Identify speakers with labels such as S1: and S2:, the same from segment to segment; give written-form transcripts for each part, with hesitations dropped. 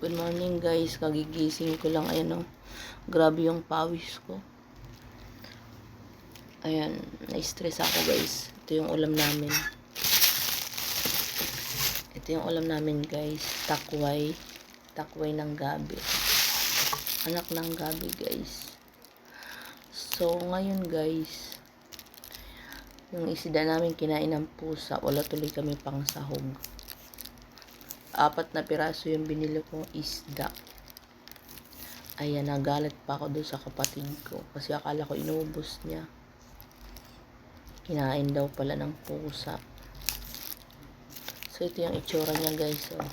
S1: Good morning guys, kagigising ko lang. Ayan o, grabe yung pawis ko. Ayan, na-stress ako guys. Ito yung ulam namin. Ito yung ulam namin guys, takway. Takway ng gabi. Anak ng gabi guys. So ngayon guys, yung isda namin kinain ng pusa. Wala tuloy kami pang sahog. 4 na piraso yung binili kong isda. Ayan, nagalit pa ako doon sa kapatid ko. Kasi akala ko inubos niya. Kinain daw pala ng pusa. So, ito yung itsura niya guys. Oh.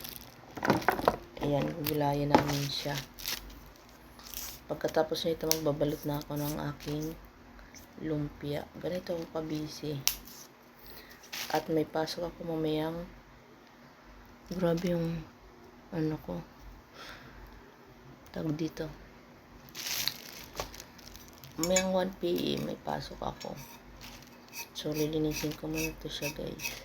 S1: Ayan, gugulayan namin siya. Pagkatapos nito, magbabalot na ako ng aking lumpia. Ganito ako kabisi. At may pasok ako mamayang grabe yung ano ko tag dito. Mayang 1 PM may pasok ako. So lilinisin ko muna to siya guys.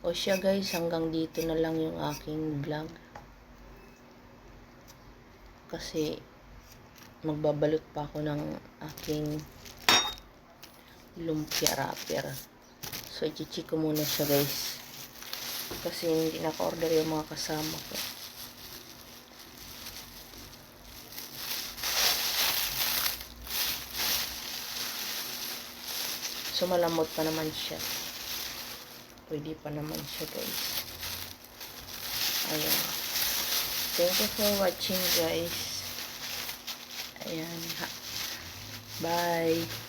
S1: O siya guys, hanggang dito na lang yung aking vlog. Kasi magbabalot pa ako ng aking lumpia wrapper. So i-check ko muna siya guys. Kasi hindi naka-order yung mga kasama ko. So malamot pa naman siya. Pwede pa naman siya guys. Ayan. Thank you for watching guys. Ayan. Bye.